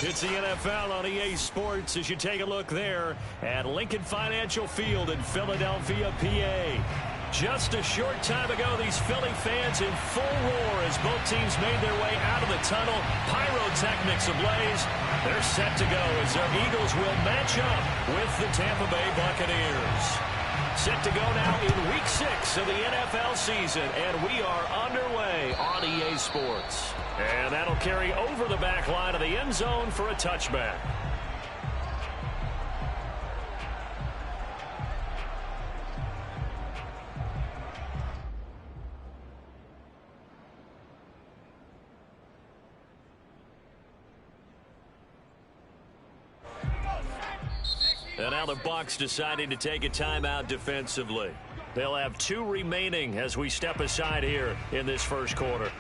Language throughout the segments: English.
It's the NFL on EA Sports as you take a look there at Lincoln Financial Field in Philadelphia, PA. Just a short time ago, these Philly fans in full roar as both teams made their way out of the tunnel. Pyrotechnics ablaze. They're set to go as their Eagles will match up with the Tampa Bay Buccaneers. Set to go now in Week 6 of the NFL season, and we are underway on EA Sports. And that'll carry over the back line of the end zone for a touchback. And now the Bucks deciding to take a timeout defensively. They'll have 2 remaining as we step aside here in this first quarter.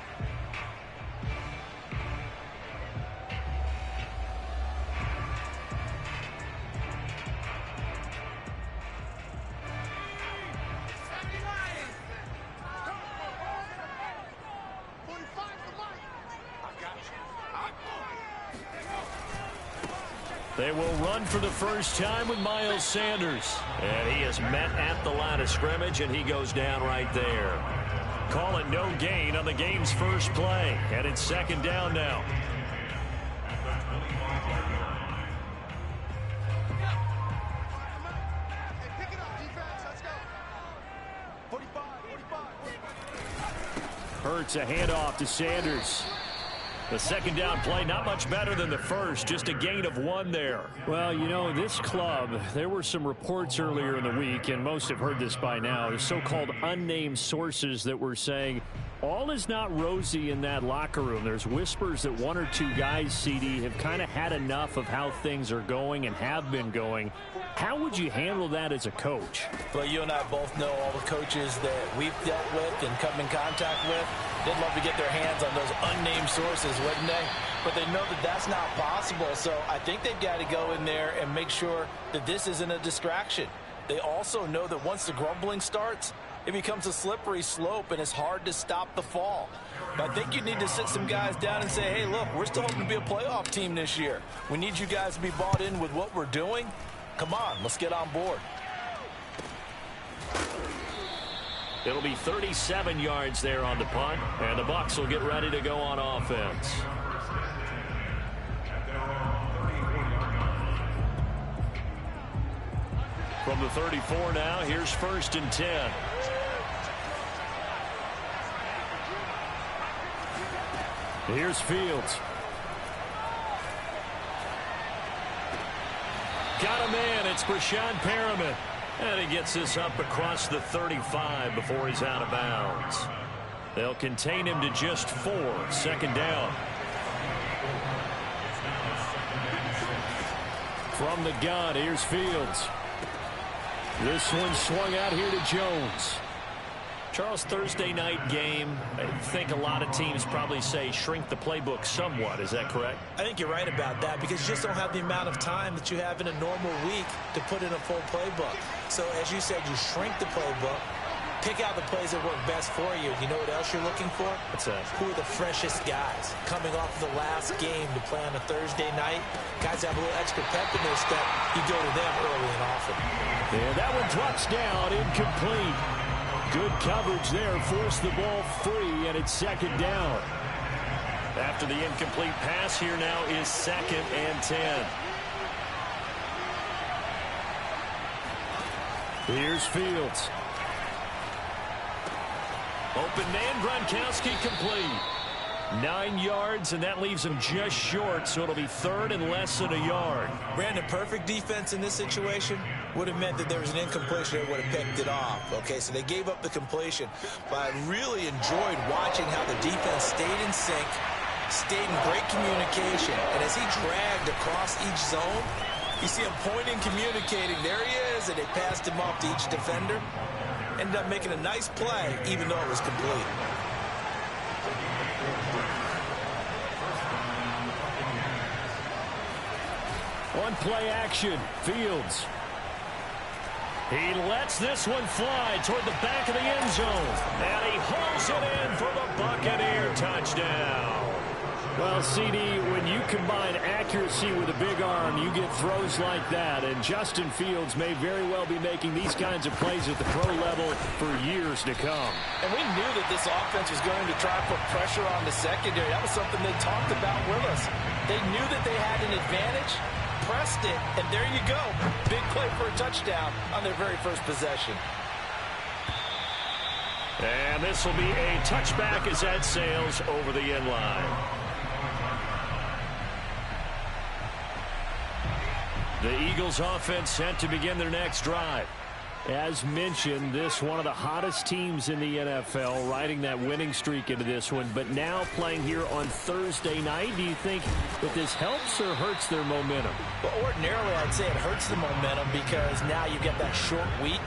They will run for the first time with Miles Sanders. And he is met at the line of scrimmage, and he goes down right there. Call it no gain on the game's first play. And it's second down now. Hurts a handoff to Sanders. The second down play, not much better than the first, just a gain of 1 there. Well, you know, this club, there were some reports earlier in the week, and most have heard this by now, the so-called unnamed sources that were saying all is not rosy in that locker room. There's whispers that 1 or 2 guys, CD, have kind of had enough of how things are going and have been going. How would you handle that as a coach? Well, you and I both know all the coaches that we've dealt with and come in contact with. They'd love to get their hands on those unnamed sources, wouldn't they? But they know that that's not possible, so I think they've got to go in there and make sure that this isn't a distraction. They also know that once the grumbling starts, it becomes a slippery slope, and it's hard to stop the fall. But I think you need to sit some guys down and say, hey, look, we're still hoping to be a playoff team this year. We need you guys to be bought in with what we're doing. Come on, let's get on board. It'll be 37 yards there on the punt, and the Bucks will get ready to go on offense. From the 34 now, here's 1st and 10. Here's Fields. Got a man, it's Brashad Perriman. And he gets this up across the 35 before he's out of bounds. They'll contain him to just 4. Second down. From the gun, here's Fields. This one swung out here to Jones. Charles, Thursday night game, I think a lot of teams probably say shrink the playbook somewhat. Is that correct? I think you're right about that because you just don't have the amount of time that you have in a normal week to put in a full playbook. So, as you said, you shrink the playbook, pick out the plays that work best for you. You know what else you're looking for? What's that? Who are the freshest guys coming off of the last game to play on a Thursday night? Guys have a little extra pep in their step. You go to them early and often. And that one drops down, incomplete. Good coverage there, forced the ball free, and it's second down. After the incomplete pass, here now is 2nd and 10. Here's Fields. Open man, Gronkowski complete. 9 yards, and that leaves him just short, so it'll be 3rd and less than a yard. Brandon, perfect defense in this situation would have meant that there was an incompletion that would have picked it off. Okay, so they gave up the completion. But I really enjoyed watching how the defense stayed in sync, stayed in great communication. And as he dragged across each zone, you see him pointing, communicating. There he is, and they passed him off to each defender. Ended up making a nice play, even though it was complete. One play action, Fields. He lets this one fly toward the back of the end zone. And he hauls it in for the Buccaneer touchdown. Well, CD, when you combine accuracy with a big arm, you get throws like that. And Justin Fields may very well be making these kinds of plays at the pro level for years to come. And we knew that this offense was going to try to put pressure on the secondary. That was something they talked about with us. They knew that they had an advantage, pressed it, and there you go. Big play for a touchdown on their very first possession. And this will be a touchback as that sails over the end line. The Eagles offense set to begin their next drive. As mentioned, this one of the hottest teams in the NFL, riding that winning streak into this one, but now playing here on Thursday night. Do you think that this helps or hurts their momentum? Well, ordinarily, I'd say it hurts the momentum because now you get that short week.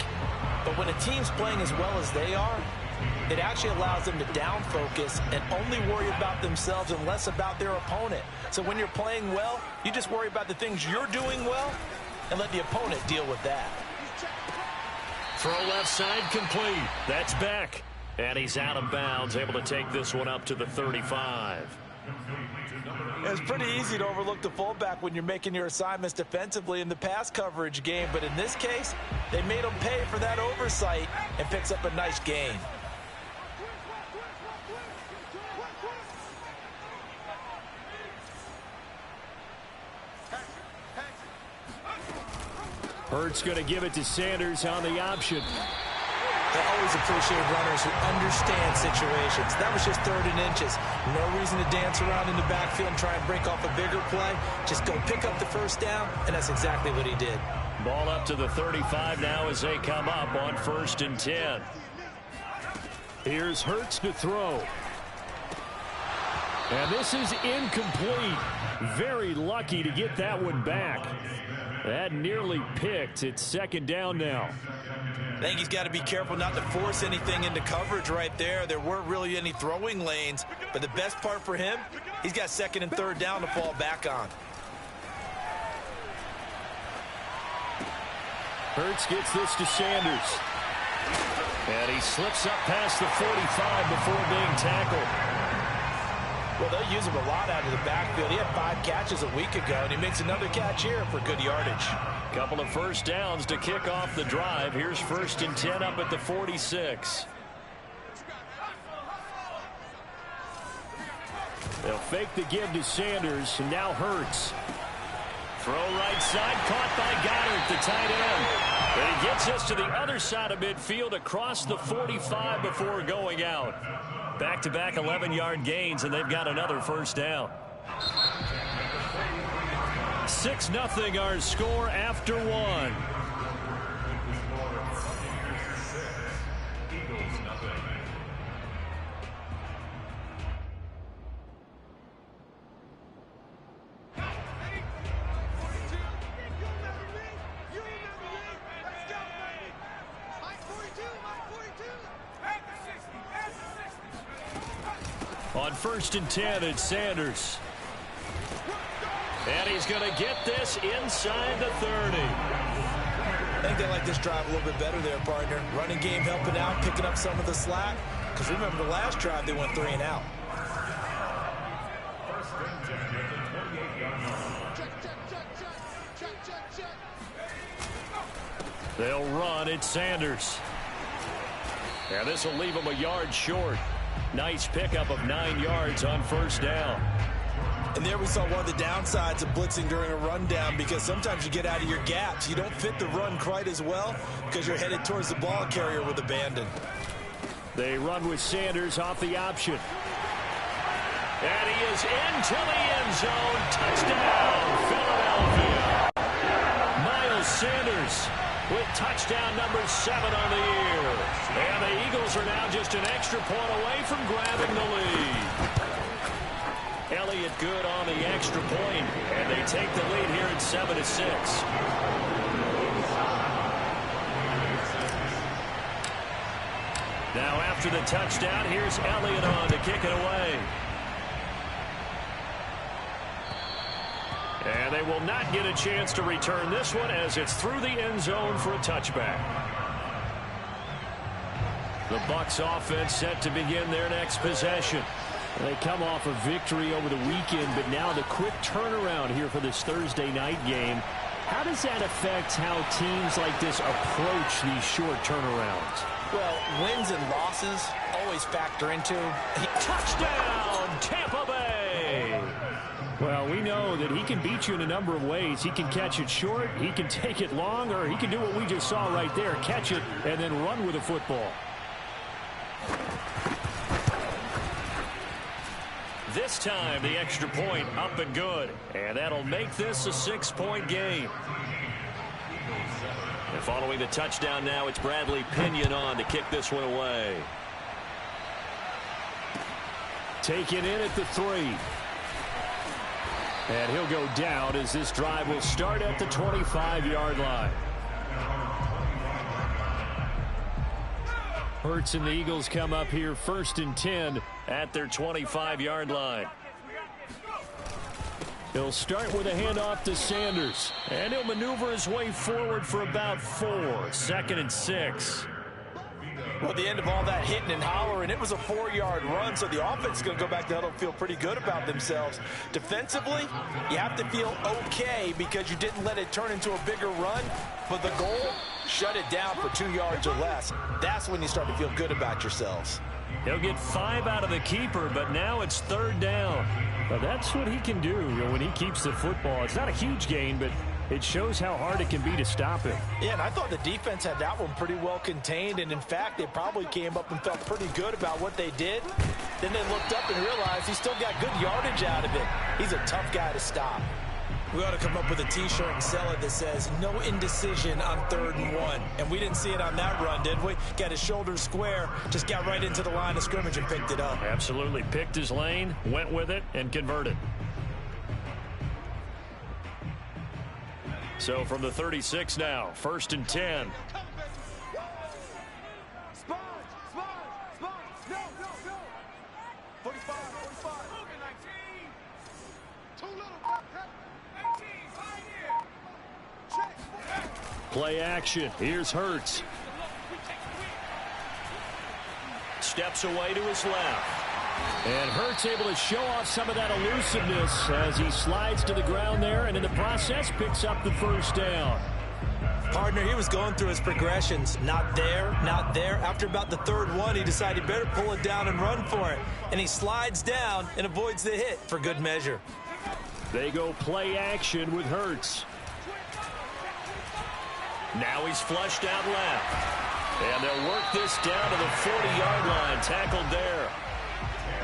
But when a team's playing as well as they are, it actually allows them to down focus and only worry about themselves and less about their opponent. So when you're playing well, you just worry about the things you're doing well and let the opponent deal with that. Throw left side complete. That's Beck. And he's out of bounds, able to take this one up to the 35. It's pretty easy to overlook the fullback when you're making your assignments defensively in the pass coverage game. But in this case, they made him pay for that oversight and picks up a nice gain. Hurts going to give it to Sanders on the option. I always appreciate runners who understand situations. That was just 3rd and inches. No reason to dance around in the backfield and try and break off a bigger play. Just go pick up the first down, and that's exactly what he did. Ball up to the 35 now as they come up on 1st and 10. Here's Hurts to throw. And this is incomplete. Very lucky to get that one back. That nearly picked. It's 2nd down now. I think he's got to be careful not to force anything into coverage right there. There weren't really any throwing lanes, but the best part for him, he's got 2nd and 3rd down to fall back on. Hurts gets this to Sanders. And he slips up past the 45 before being tackled. Well, they'll use him a lot out of the backfield. He had 5 catches a week ago, and he makes another catch here for good yardage. Couple of first downs to kick off the drive. Here's 1st and 10 up at the 46. They'll fake the give to Sanders, and now Hurts. Throw right side, caught by Goddard, the tight end. And he gets us to the other side of midfield across the 45 before going out. Back-to-back 11-yard gains, and they've got another first down. 6-0 our score after 1. On 1st and 10, it's Sanders. And he's going to get this inside the 30. I think they like this drive a little bit better there, partner. Running game helping out, picking up some of the slack. Because remember, the last drive, they went 3 and out. They'll run. It's Sanders. And this will leave him a yard short. Nice pickup of 9 yards on 1st down. And there we saw one of the downsides of blitzing during a rundown, because sometimes you get out of your gaps. You don't fit the run quite as well because you're headed towards the ball carrier with abandon. They run with Sanders off the option. And he is into the end zone. Touchdown, Philadelphia. Miles Sanders with touchdown number 7 on the year. And the Eagles are now just an extra point away from grabbing the lead. Elliott good on the extra point, and they take the lead here at 7-6. Now after the touchdown, here's Elliott on to kick it away. And they will not get a chance to return this one as it's through the end zone for a touchback. The Bucks offense set to begin their next possession. They come off a victory over the weekend, but now the quick turnaround here for this Thursday night game. How does that affect how teams like this approach these short turnarounds? Well, wins and losses always factor into. Touchdown, Tampa Bay! Well, we know that he can beat you in a number of ways. He can catch it short, he can take it long, or he can do what we just saw right there, catch it and then run with the football. This time, the extra point up and good. And that'll make this a 6-point game. And following the touchdown now, it's Bradley Pinion on to kick this one away. Taken in at the 3. And he'll go down as this drive will start at the 25-yard line. Hurts and the Eagles come up here 1st and 10 at their 25-yard line. He'll start with a handoff to Sanders. And he'll maneuver his way forward for about 4. 2nd and 6. Well, the end of all that hitting and hollering, it was a 4-yard run, so the offense is going to go back to huddle and feel pretty good about themselves. Defensively, you have to feel okay because you didn't let it turn into a bigger run, but the goal, shut it down for 2 yards or less. That's when you start to feel good about yourselves. He'll get 5 out of the keeper, but now it's 3rd down. Well, that's what he can do when he keeps the football. It's not a huge gain, but it shows how hard it can be to stop him. Yeah, and I thought the defense had that one pretty well contained, and in fact, they probably came up and felt pretty good about what they did. Then they looked up and realized he still got good yardage out of it. He's a tough guy to stop. We ought to come up with a T-shirt and sell it that says, no indecision on 3rd and 1. And we didn't see it on that run, did we? Got his shoulders square, just got right into the line of scrimmage and picked it up. Absolutely. Picked his lane, went with it, and converted. So from the 36 now, 1st and 10. Play action. Here's Hurts. Steps away to his left. And Hurts able to show off some of that elusiveness as he slides to the ground there and in the process picks up the 1st down. Partner, he was going through his progressions. Not there, not there. After about the 3rd one, he decided better pull it down and run for it. And he slides down and avoids the hit for good measure. They go play action with Hurts. Now he's flushed out left. And they'll work this down to the 40-yard line. Tackled there.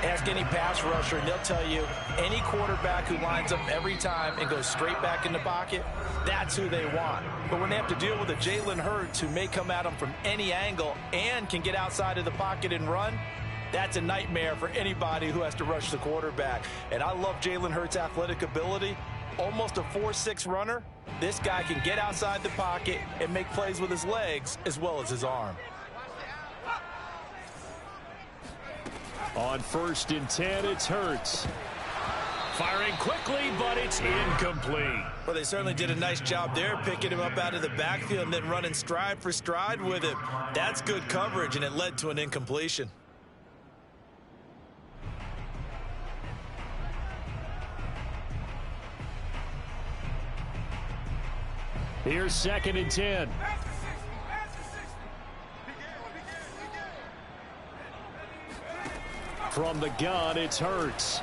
Ask any pass rusher, and they'll tell you any quarterback who lines up every time and goes straight back in the pocket, that's who they want. But when they have to deal with a Jalen Hurts who may come at them from any angle and can get outside of the pocket and run, that's a nightmare for anybody who has to rush the quarterback. And I love Jalen Hurts' athletic ability. Almost a 4.6 runner. This guy can get outside the pocket and make plays with his legs as well as his arm. On 1st and 10, it's Hurts. Firing quickly, but it's incomplete. Well, they certainly did a nice job there, picking him up out of the backfield and then running stride for stride with him. That's good coverage, and it led to an incompletion. Here's 2nd and 10. From the gun, it's Hurts.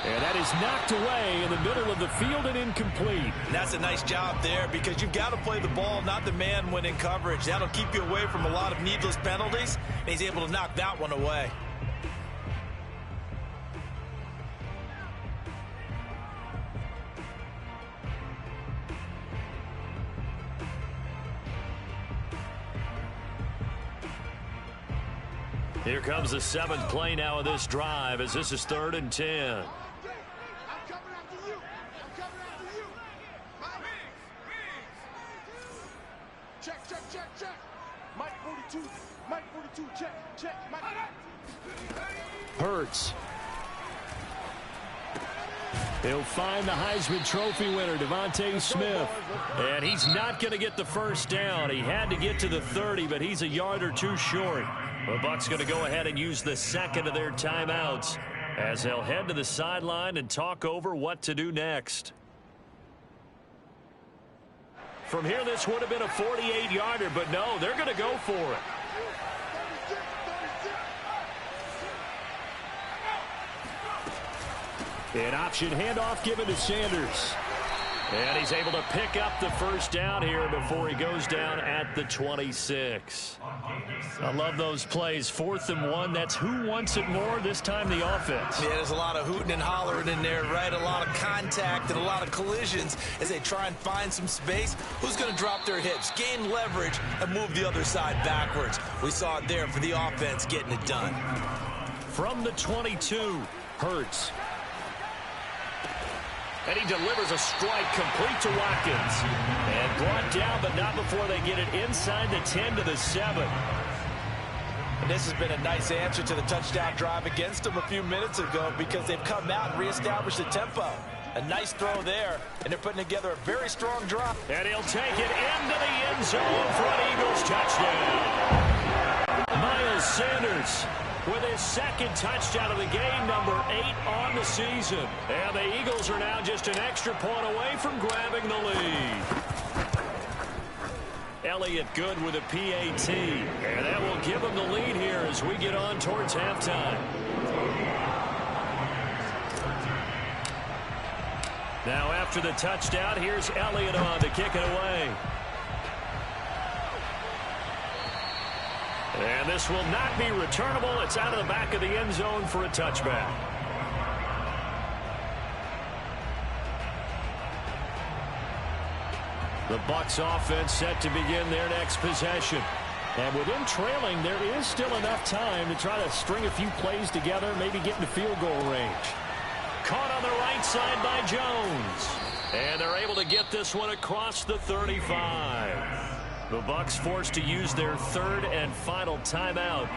And that is knocked away in the middle of the field and incomplete. And that's a nice job there because you've got to play the ball, not the man when in coverage. That'll keep you away from a lot of needless penalties, and he's able to knock that one away. Here comes the 7th play now of this drive as this is 3rd and 10. Check. Mike 42, check. Mike. Hurts. He'll find the Heisman Trophy winner, Devontae Smith. And he's not going to get the 1st down. He had to get to the 30, but he's a yard or 2 short. The Bucks going to go ahead and use the second of their timeouts as they'll head to the sideline and talk over what to do next. From here, this would have been a 48-yarder, but no, they're going to go for it. An option handoff given to Sanders. And he's able to pick up the first down here before he goes down at the 26. I love those plays. 4th and 1. That's who wants it more, this time the offense. Yeah, there's a lot of hooting and hollering in there, right? A lot of contact and a lot of collisions as they try and find some space. Who's going to drop their hips, gain leverage, and move the other side backwards? We saw it there for the offense getting it done. From the 22, Hurts. And he delivers a strike complete to Watkins. And brought down, but not before they get it inside the 10 to the 7. And this has been a nice answer to the touchdown drive against them a few minutes ago because they've come out and reestablished the tempo. A nice throw there, and they're putting together a very strong drive. And he'll take it into the end zone for an Eagles touchdown. Miles Sanders with his second touchdown of the game, number 8 on the season. And the Eagles are now just an extra point away from grabbing the lead. Elliott good with a PAT. And that will give him the lead here as we get on towards halftime. Now after the touchdown, here's Elliott on to kick it away. And this will not be returnable. It's out of the back of the end zone for a touchback. The Bucks offense set to begin their next possession. And with them trailing, there is still enough time to try to string a few plays together, maybe get into field goal range. Caught on the right side by Jones. And they're able to get this one across the 35. The Bucks forced to use their third and final timeout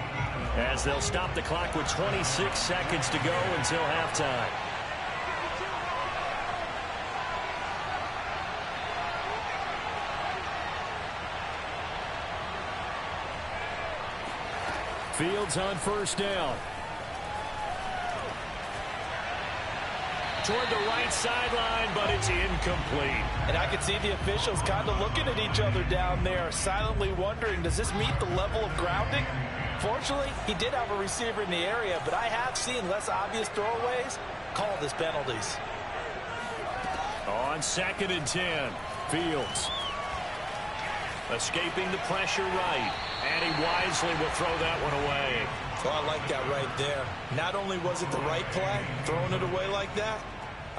as they'll stop the clock with 26 seconds to go until halftime. Fields on first down. Toward the right sideline, but it's incomplete. And I could see the officials kind of looking at each other down there, silently wondering, does this meet the level of grounding? Fortunately, he did have a receiver in the area, but I have seen less obvious throwaways called as penalties. On 2nd and 10, Fields. Escaping the pressure right, and he wisely will throw that one away. Well, I like that right there. Not only was it the right play, throwing it away like that,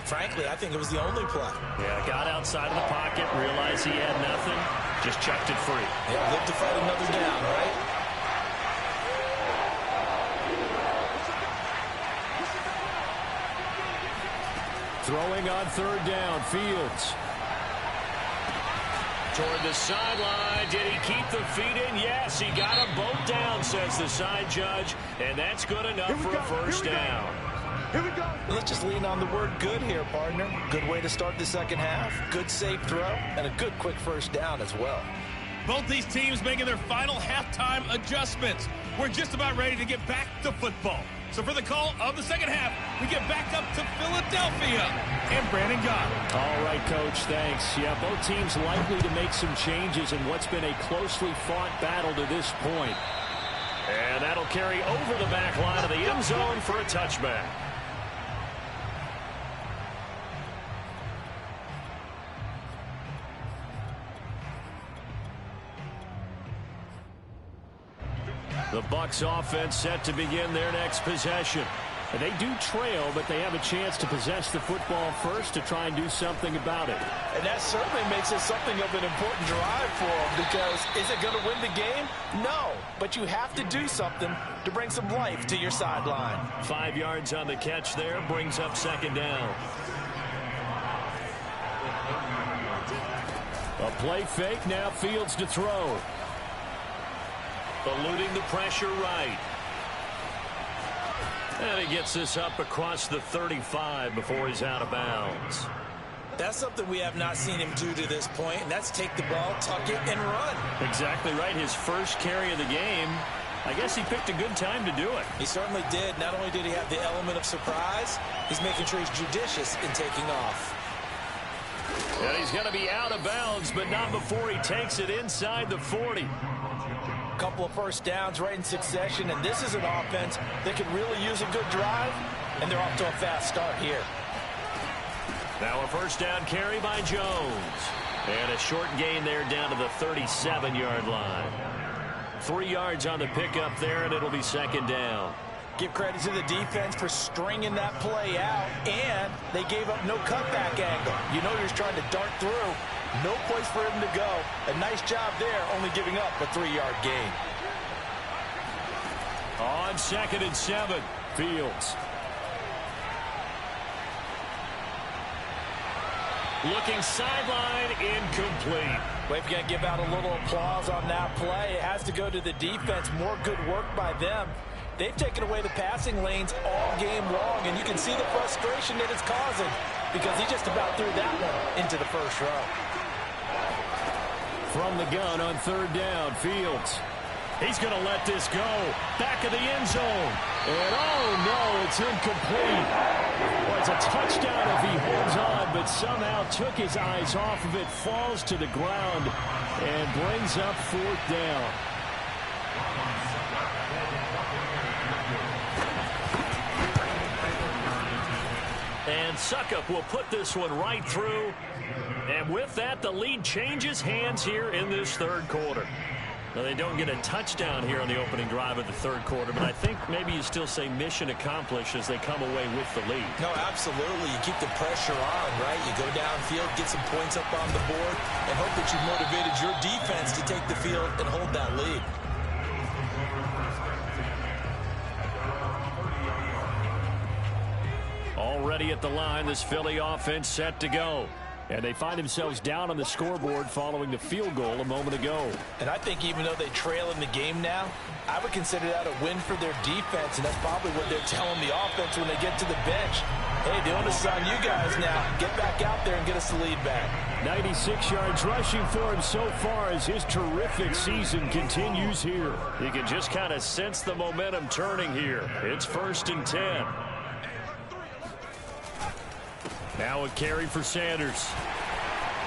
frankly, I think it was the only play. Yeah, got outside of the pocket, realized he had nothing, just chucked it free. Yeah, live to fight another down, right? Throwing on 3rd down, Fields. Toward the sideline. Did he keep the feet in? Yes, he got them both down, says the side judge. And that's good enough for a first down. Here we go. Let's just lean on the word good here, partner. Good way to start the second half. Good safe throw. And a good quick first down as well. Both these teams making their final halftime adjustments. We're just about ready to get back to football. So for the call of the second half, we get back up to Philadelphia and Brandon Gott. All right, Coach, thanks. Yeah, both teams likely to make some changes in what's been a closely fought battle to this point. And that'll carry over the back line of the end zone for a touchback. The Bucks offense set to begin their next possession. And they do trail, but they have a chance to possess the football first to try and do something about it. And that certainly makes it something of an important drive for them, because is it going to win the game? No, but you have to do something to bring some life to your sideline. 5 yards on the catch there, brings up 2nd down. A play fake, now Fields to throw. Eluding the pressure right. And he gets this up across the 35 before he's out of bounds. That's something we have not seen him do to this point, and that's take the ball, tuck it, and run. Exactly right. His first carry of the game, I guess he picked a good time to do it. He certainly did. Not only did he have the element of surprise, he's making sure he's judicious in taking off. And he's going to be out of bounds, but not before he takes it inside the 40. A couple of first downs right in succession, and this is an offense that could really use a good drive, and they're off to a fast start here. Now a first down carry by Jones. And a short gain there down to the 37-yard line. 3 yards on the pickup there, and it'll be second down. Give credit to the defense for stringing that play out, and they gave up no cutback angle. You know you're trying to dart through. No place for him to go. A nice job there, only giving up a 3-yard gain. On 2nd and 7, Fields. Looking sideline, incomplete. We've got to give out a little applause on that play. It has to go to the defense. More good work by them. They've taken away the passing lanes all game long, and you can see the frustration that it's causing because he just about threw that one into the first row. From the gun on 3rd down, Fields. He's going to let this go. Back of the end zone. And oh no, it's incomplete. Well, it's a touchdown if he holds on, but somehow took his eyes off of it, falls to the ground, and brings up 4th down. And Suckup will put this one right through. And with that, the lead changes hands here in this 3rd quarter. Now, they don't get a touchdown here on the opening drive of the 3rd quarter, but I think maybe you still say mission accomplished as they come away with the lead. No, absolutely. You keep the pressure on, right? You go downfield, get some points up on the board, and hope that you've motivated your defense to take the field and hold that lead. Already at the line, this Philly offense set to go. And they find themselves down on the scoreboard following the field goal a moment ago. And I think even though they trail in the game now, I would consider that a win for their defense, and that's probably what they're telling the offense when they get to the bench. Hey, the onus is on you guys now. Get back out there and get us the lead back. 96 yards rushing for him so far as his terrific season continues here. You can just kind of sense the momentum turning here. It's 1st and 10. Now a carry for Sanders.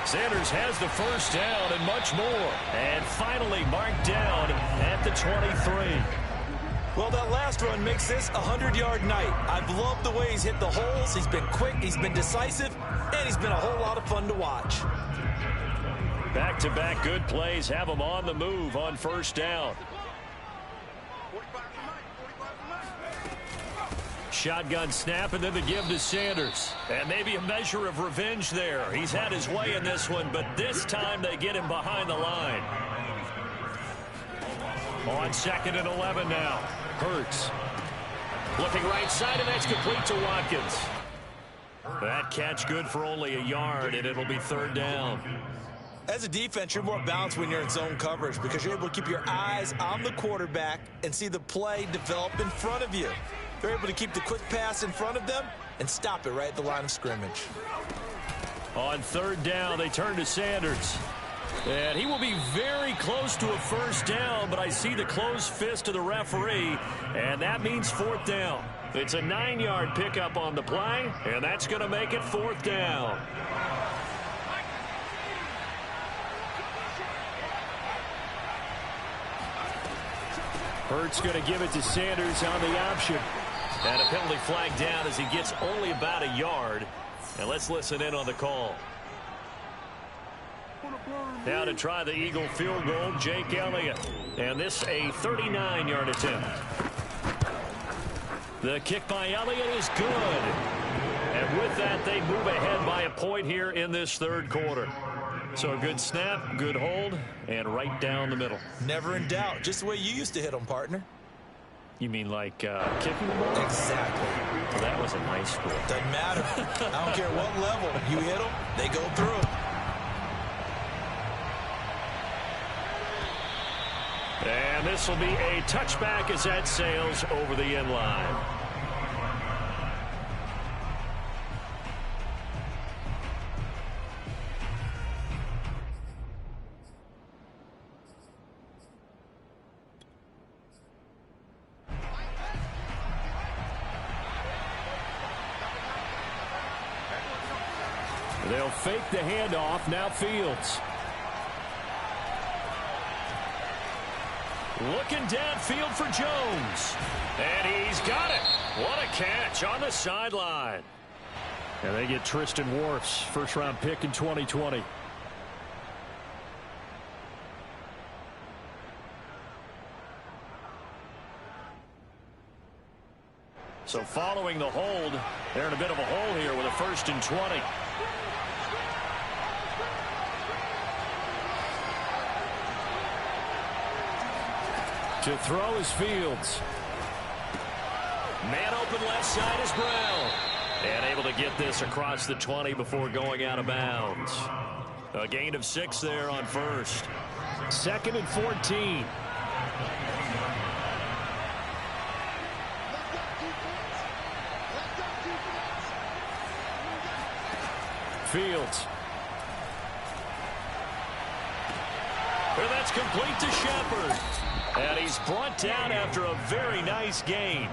Sanders has the first down and much more. And finally marked down at the 23. Well, that last run makes this a 100-yard night. I've loved the way he's hit the holes. He's been quick, he's been decisive, and he's been a whole lot of fun to watch. Back-to-back good plays have him on the move on first down. Shotgun snap, and then the give to Sanders. And maybe a measure of revenge there. He's had his way in this one, but this time they get him behind the line. On 2nd and 11 now. Hurts. Looking right side, and that's complete to Watkins. That catch good for only a yard, and it'll be 3rd down. As a defense, you're more balanced when you're in zone coverage because you're able to keep your eyes on the quarterback and see the play develop in front of you. They're able to keep the quick pass in front of them and stop it right at the line of scrimmage. On 3rd down, they turn to Sanders. And he will be very close to a first down, but I see the closed fist of the referee, and that means 4th down. It's a 9-yard pickup on the play, and that's going to make it 4th down. Hurts going to give it to Sanders on the option. And a penalty flag down as he gets only about a yard. And let's listen in on the call. Now to try the Eagle field goal, Jake Elliott. And this a 39-yard attempt. The kick by Elliott is good. And with that, they move ahead by a point here in this 3rd quarter. So a good snap, good hold, and right down the middle. Never in doubt. Just the way you used to hit them, partner. You mean like kicking the ball? Exactly. Well, that was a nice score. Doesn't matter. I don't care what level. You hit them, they go through. And this will be a touchback as that sails over the end line. They'll fake the handoff. Now Fields. Looking downfield for Jones. And he's got it. What a catch on the sideline. And they get Tristan Wirfs, first-round pick in 2020. So following the hold, they're in a bit of a hole here with a 1st and 20. To throw is Fields. Man open left side is Brown. And able to get this across the 20 before going out of bounds. A gain of 6 there on 1st. 2nd and 14. Fields. And that's complete to Shepard. And he's brought down after a very nice gain.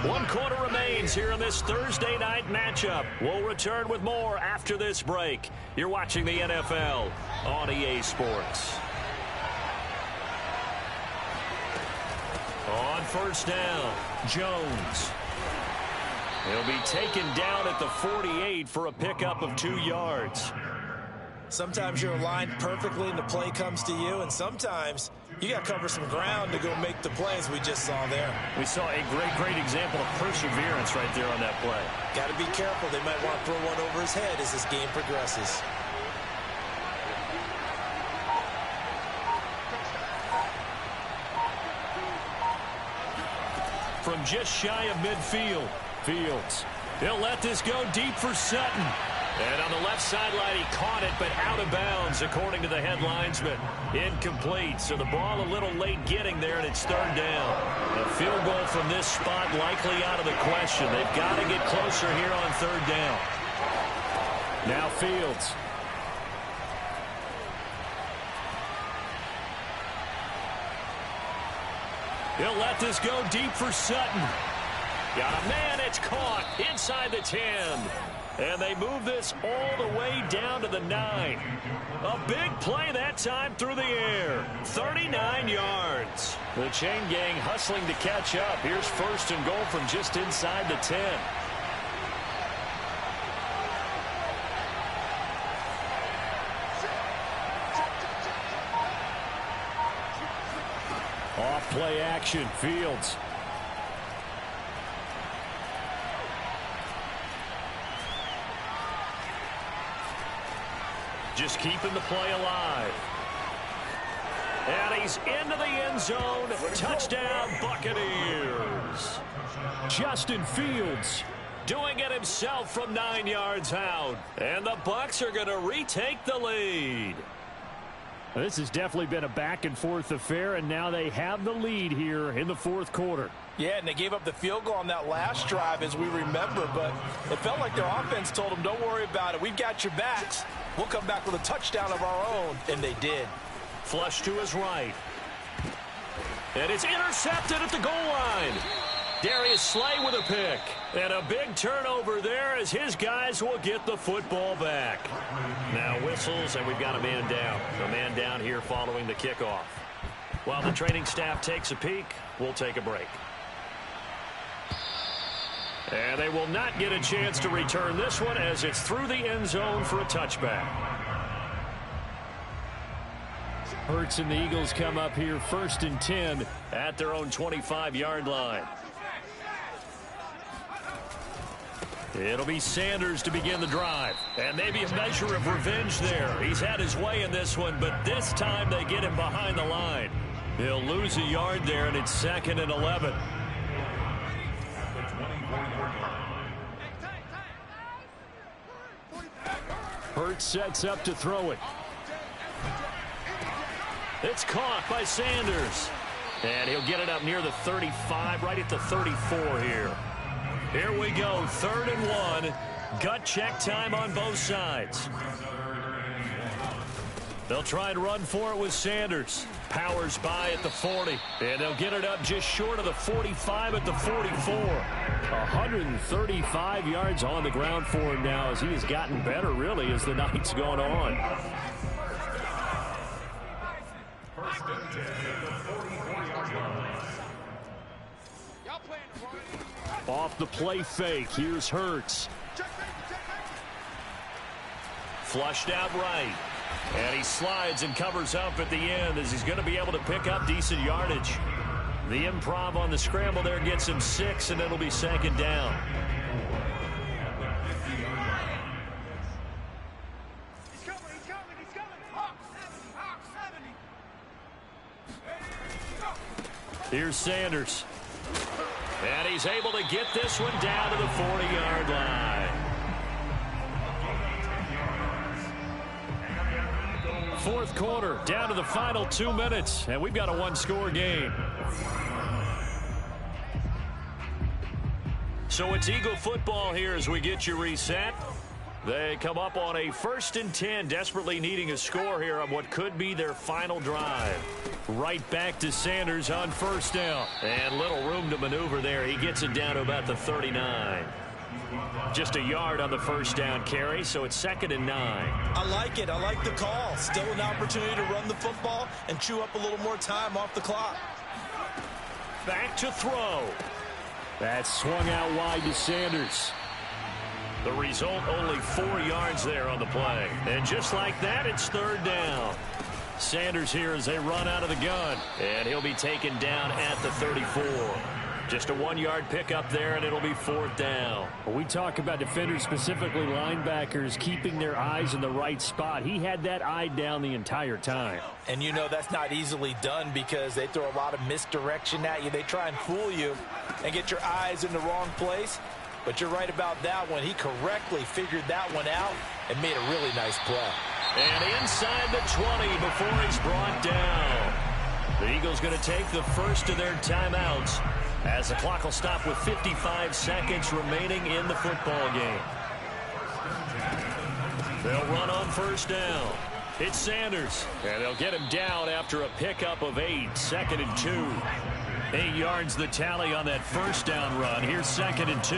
1 quarter remains here in this Thursday night matchup. We'll return with more after this break. You're watching the NFL on EA Sports. On 1st down, Jones. He'll be taken down at the 48 for a pickup of 2 yards. Sometimes you're aligned perfectly and the play comes to you, and sometimes you got to cover some ground to go make the plays we just saw there. We saw a great example of perseverance right there on that play. Got to be careful. They might want to throw one over his head as this game progresses. From just shy of midfield, Fields. He'll let this go deep for Sutton. And on the left sideline, he caught it, but out of bounds, according to the head linesman. Incomplete, so the ball a little late getting there, and it's 3rd down. A field goal from this spot likely out of the question. They've got to get closer here on 3rd down. Now Fields. He'll let this go deep for Sutton. Got a man, it's caught inside the 10. And they move this all the way down to the 9. A big play that time through the air. 39 yards. The chain gang hustling to catch up. Here's 1st and goal from just inside the 10. Off play action, Fields. Just keeping the play alive. And he's into the end zone. Touchdown, Buccaneers. Justin Fields doing it himself from 9 yards out. And the Bucks are going to retake the lead. This has definitely been a back-and-forth affair, and now they have the lead here in the 4th quarter. Yeah, and they gave up the field goal on that last drive, as we remember, but it felt like their offense told them, don't worry about it. We've got your backs. We'll come back with a touchdown of our own, and they did. Flush to his right. And it's intercepted at the goal line. Darius Slay with a pick. And a big turnover there as his guys will get the football back. Now whistles, and we've got a man down. A man down here following the kickoff. While the training staff takes a peek, we'll take a break. And they will not get a chance to return this one as it's through the end zone for a touchback. Hurts and the Eagles come up here 1st and 10 at their own 25-yard line. It'll be Sanders to begin the drive. And maybe a measure of revenge there. He's had his way in this one, but this time they get him behind the line. He'll lose a yard there, and it's 2nd and 11. Hurts sets up to throw it. It's caught by Sanders. And he'll get it up near the 35, right at the 34 here. Here we go, 3rd and 1. Gut check time on both sides. They'll try and run for it with Sanders. powers by at the 40. And they'll get it up just short of the 45 at the 44. 135 yards on the ground for him now as he has gotten better, really, as the night's gone on. Off the play fake, here's Hurts. Flushed out right. And he slides and covers up at the end as he's going to be able to pick up decent yardage. The improv on the scramble there gets him 6, and it'll be second down. He's coming. Hawk 70. Here's Sanders. And he's able to get this one down to the 40-yard line. Fourth quarter, down to the final 2 minutes, and we've got a one-score game. So it's Eagle football here as we get you reset. They come up on a 1st and 10, desperately needing a score here on what could be their final drive. Right back to Sanders on first down. And little room to maneuver there. He gets it down to about the 39. Just a yard on the first down carry, so it's 2nd and 9. I like it. I like the call. Still an opportunity to run the football and chew up a little more time off the clock. Back to throw. That's swung out wide to Sanders. The result, only 4 yards there on the play. And just like that, it's 3rd down. Sanders here as they run out of the gun. And he'll be taken down at the 34. Just a 1-yard pickup there, and it'll be 4th down. Well, we talk about defenders, specifically linebackers, keeping their eyes in the right spot. He had that eye down the entire time. And you know that's not easily done because they throw a lot of misdirection at you. They try and fool you and get your eyes in the wrong place. But you're right about that one. He correctly figured that one out and made a really nice play. And inside the 20 before he's brought down. The Eagles going to take the first of their timeouts as the clock will stop with 55 seconds remaining in the football game. They'll run on first down. It's Sanders, and they'll get him down after a pickup of 8, 2nd and 2. 8 yards the tally on that first down run. Here's 2nd and 2.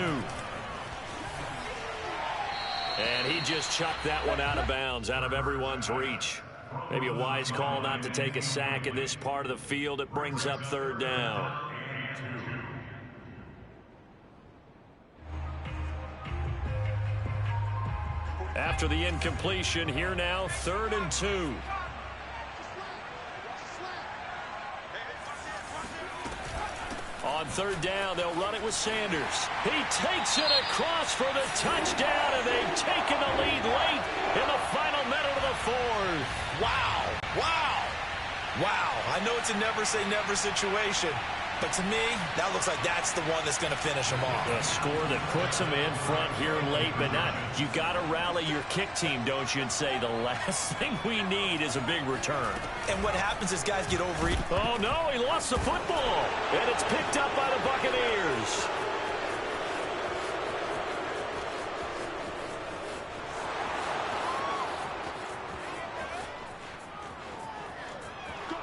And he just chucked that one out of bounds, out of everyone's reach. Maybe a wise call not to take a sack in this part of the field. It brings up 3rd down. After the incompletion, here now, 3rd and 2. On 3rd down, they'll run it with Sanders. He takes it across for the touchdown, and they've taken the lead late in the final minute of the 4th. Wow. Wow. Wow. I know it's a never-say-never situation, but to me, that looks like that's the one that's going to finish them off. A score that puts them in front here late, but not. You got to rally your kick team, don't you, and say the last thing we need is a big return. And what happens is guys get overeaten. Oh, no, he lost the football, and it's picked up by the Buccaneers.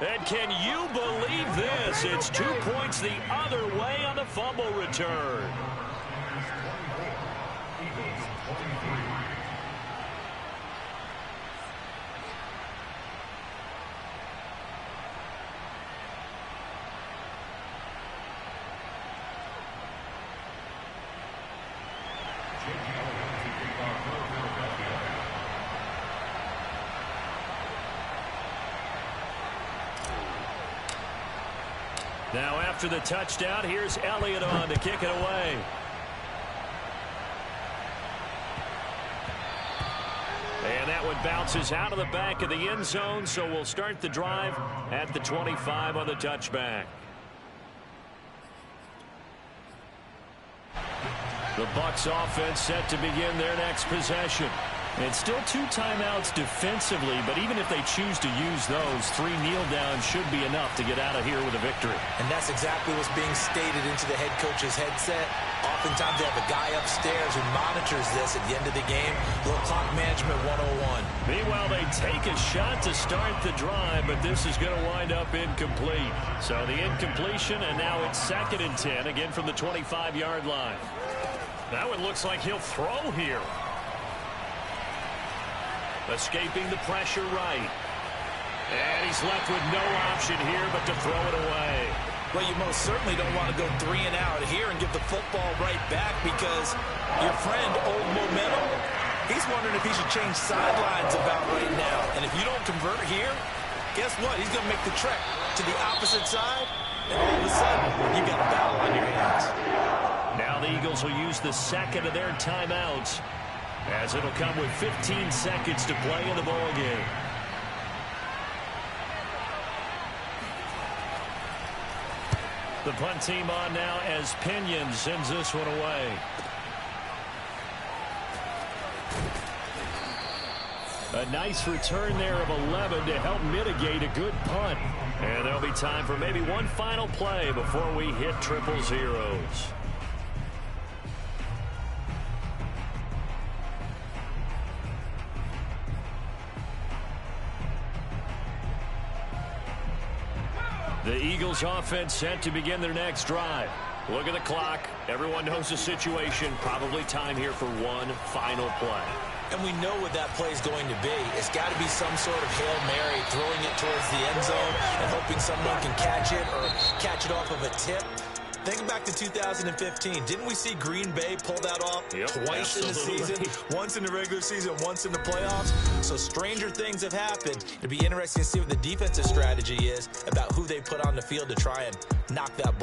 And can you believe this? It's 2 points the other way on the fumble return. Now after the touchdown, here's Elliott on to kick it away. And that one bounces out of the back of the end zone, so we'll start the drive at the 25 on the touchback. The Bucks offense set to begin their next possession. It's still 2 timeouts defensively, but even if they choose to use those, 3 kneel downs should be enough to get out of here with a victory. And that's exactly what's being stated into the head coach's headset. Oftentimes they have a guy upstairs who monitors this at the end of the game. A little clock management 101. Meanwhile, they take a shot to start the drive, but this is going to wind up incomplete. So the incompletion, and now it's 2nd and 10, again from the 25-yard line. Now it looks like he'll throw here. Escaping the pressure right. And he's left with no option here but to throw it away. Well, you most certainly don't want to go 3 and out here and give the football right back, because your friend, Old Momentum, he's wondering if he should change sidelines about right now. And if you don't convert here, guess what? He's going to make the trek to the opposite side, and all of a sudden, you got a battle on your hands. Now the Eagles will use the 2nd of their timeouts, as it'll come with 15 seconds to play in the ball game. The punt team on now as Pinion sends this one away. A nice return there of 11 to help mitigate a good punt. And there'll be time for maybe one final play before we hit triple zeros. The Eagles offense set to begin their next drive. Look at the clock. Everyone knows the situation. Probably time here for one final play. And we know what that play is going to be. It's got to be some sort of Hail Mary, throwing it towards the end zone and hoping someone can catch it or catch it off of a tip. Think back to 2015. Didn't we see Green Bay pull that off twice in the season? Once in the regular season, once in the playoffs. So stranger things have happened. It'd be interesting to see what the defensive strategy is about who they put on the field to try and knock that ball.